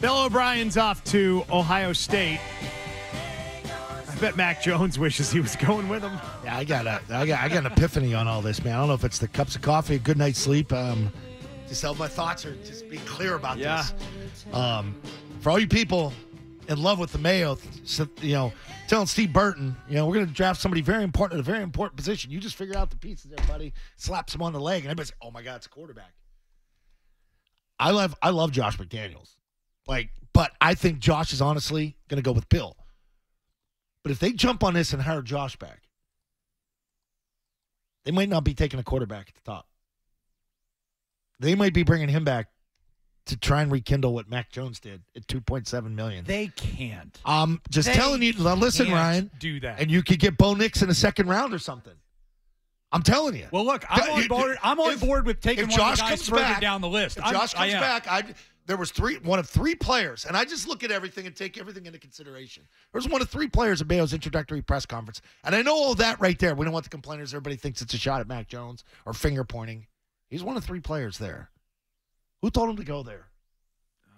Bill O'Brien's off to Ohio State. I bet Mac Jones wishes he was going with him. Yeah, I got an epiphany on all this, man. I don't know if it's the cups of coffee, a good night's sleep. Just held my thoughts or just be clear about this. For all you people in love with the Mayo, telling Steve Burton, we're going to draft somebody very important at a very important position. You just figure out the pieces there, buddy. Slaps him on the leg, and everybody's, oh my God, it's a quarterback. I love Josh McDaniels. But I think Josh is honestly going to go with Bill. But if they jump on this and hire Josh back, they might not be taking a quarterback at the top. They might be bringing him back to try and rekindle what Mac Jones did at $2.7 million. They can't. Just telling you. Listen, Ryan. Do that. And you could get Bo Nix in the second round or something. I'm telling you. Well, look, I'm on board. I'm on board with taking one of the guys further down the list. If Josh comes back, there was one of three players, and I just look at everything and take everything into consideration. There was one of three players at Mayo's introductory press conference, and I know all that right there. We don't want the complainers. Everybody thinks it's a shot at Mac Jones or finger pointing. He's one of three players there. Who told him to go there? No.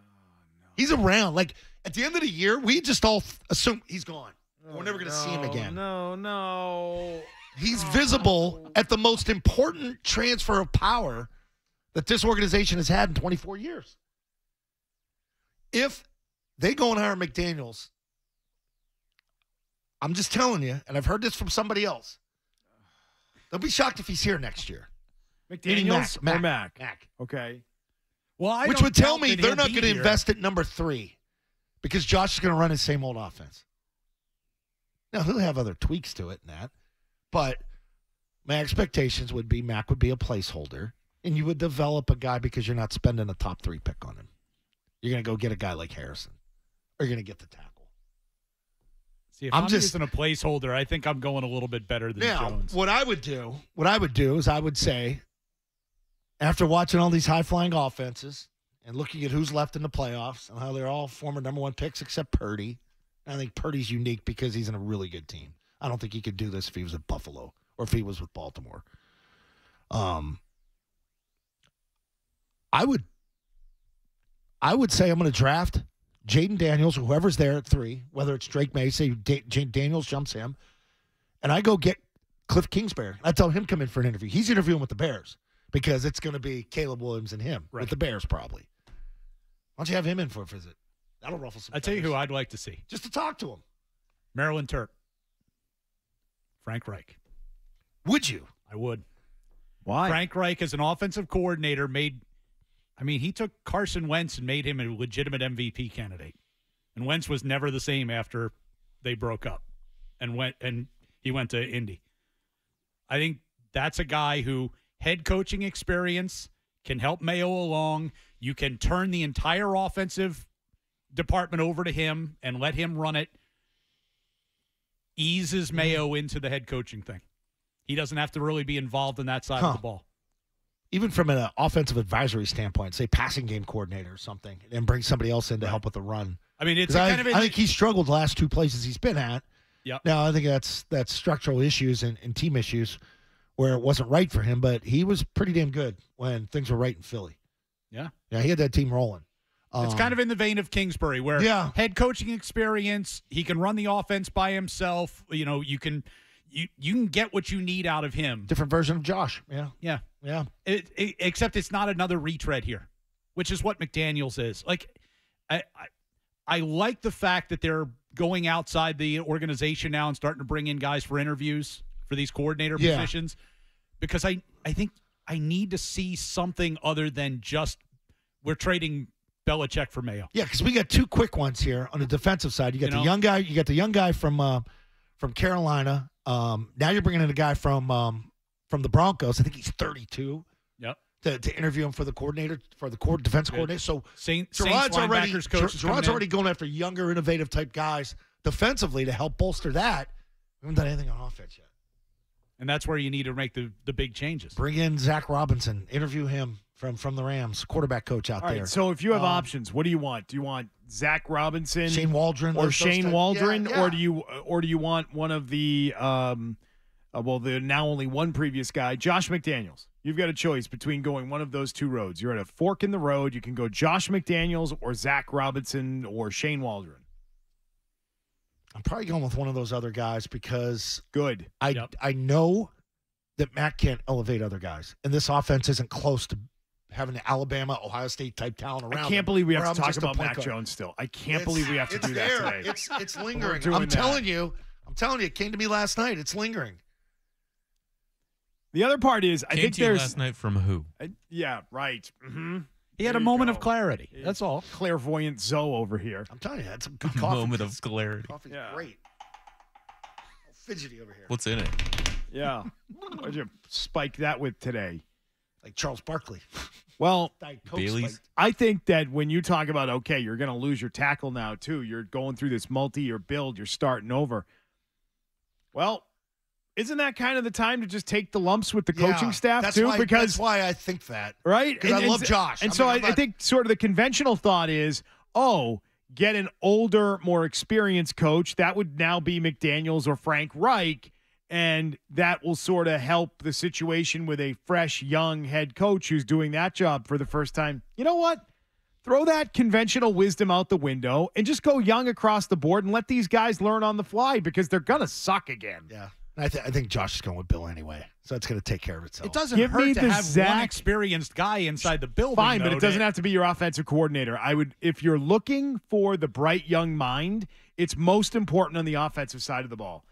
He's around. At the end of the year, we just all assume he's gone. We're never going to see him again. No. He's visible at the most important transfer of power that this organization has had in 24 years. If they go and hire McDaniels, I'm just telling you, and I've heard this from somebody else, they'll be shocked if he's here next year. McDaniels or Mac? Mac. Okay. Well, which would tell me they're not going to invest at number 3 because Josh is going to run his same old offense. Now, he'll have other tweaks to it and that, but my expectations would be Mac would be a placeholder, and you would develop a guy because you're not spending a top 3 pick on him. You're going to go get a guy like Harrison, or you're going to get the tackle. See, if I'm just using a placeholder, I think I'm going a little bit better than Jones. What I would do is I would say, after watching all these high-flying offenses and looking at who's left in the playoffs and how they're all former number 1 picks except Purdy, I think Purdy's unique because he's in a really good team. I don't think he could do this if he was at Buffalo or if he was with Baltimore. I would say I'm going to draft Jaden Daniels, whoever's there at 3, whether it's Drake May, say Daniels jumps him, and I go get Cliff Kingsbury. I tell him come in for an interview. He's interviewing with the Bears because it's going to be Caleb Williams and him with the Bears probably. Why don't you have him in for a visit? That'll ruffle some feathers. I'll tell you who I'd like to see. Just to talk to him. Maryland Terp. Frank Reich. Would you? I would. Why? Frank Reich as an offensive coordinator he took Carson Wentz and made him a legitimate MVP candidate. And Wentz was never the same after they broke up and he went to Indy. I think that's a guy who head coaching experience can help Mayo along. You can turn the entire offensive department over to him and let him run it. Eases Mayo into the head coaching thing. He doesn't have to really be involved in that side of the ball. Even from an offensive advisory standpoint, say passing game coordinator or something, and bring somebody else in to help with the run. I mean, I think he's struggled the last 2 places he's been at. Yep. Now, I think that's structural issues and team issues where it wasn't right for him, but he was pretty damn good when things were right in Philly. Yeah. Yeah, he had that team rolling. It's kind of in the vein of Kingsbury, where head coaching experience, he can run the offense by himself. You can get what you need out of him. Different version of Josh. Yeah. Except it's not another retread here, which is what McDaniels is. I like the fact that they're going outside the organization now and starting to bring in guys for interviews for these coordinator positions, because I think I need to see something other than just we're trading Belichick for Mayo. Yeah, because we got 2 quick ones here on the defensive side. You got the young guy. You got the young guy from Carolina. Now you're bringing in a guy from the Broncos. I think he's 32. Yep. To interview him for the coordinator, defense coordinator. So Saints Gerard's coach already going after younger, innovative type guys defensively to help bolster that. We haven't done anything on offense yet. And that's where you need to make the big changes. Bring in Zach Robinson. Interview him from the Rams, quarterback coach out there. Right, so if you have options, what do you want? Do you want Zach Robinson, Shane Waldron, or Shane Waldron, or do you want one of the the now only one previous guy, Josh McDaniels? you've got a choice between going one of those two roads. You're at a fork in the road. You can go Josh McDaniels or Zach Robinson or Shane Waldron. I'm probably going with one of those other guys because Good. I know that Matt can't elevate other guys, and this offense isn't close to having the Alabama, Ohio State type talent around. I can't believe we have where to I'm talk just a about point Mac guard. Jones still. I can't believe we have to do there. that today. It's lingering. doing I'm that. telling you, it came to me last night. It's lingering. The other part is, I Came think to you there's last night from who? yeah, right. Mm-hmm. He had a moment of clarity. That's all. Clairvoyant Zoe over here. I'm telling you, that's some good coffee. Moment of clarity. Coffee's Yeah. great. Fidgety over here. What's in it? Yeah. What'd you spike that with today? Like Charles Barkley. Well, Diet Coke Bailey's? spiked. I think that when you talk about, okay, you're going to lose your tackle now, too. You're going through this multi-year build. You're starting over. Well, isn't that kind of the time to just take the lumps with the coaching staff, that's too? Why, because that's why I think that. right? Because I love Josh. And I so mean, I think sort of the conventional thought is, get an older, more experienced coach. That would now be McDaniels or Frank Reich, and that will sort of help the situation with a fresh, young head coach who's doing that job for the first time. You know what? Throw that conventional wisdom out the window and just go young across the board and let these guys learn on the fly because they're going to suck again. Yeah. I think Josh is going with Bill anyway, so it's going to take care of itself. It doesn't Give me hurt to the have Zach- one experienced guy inside the building. Fine, but though, it doesn't to- have to be your offensive coordinator. I would, if you're looking for the bright young mind, it's most important on the offensive side of the ball.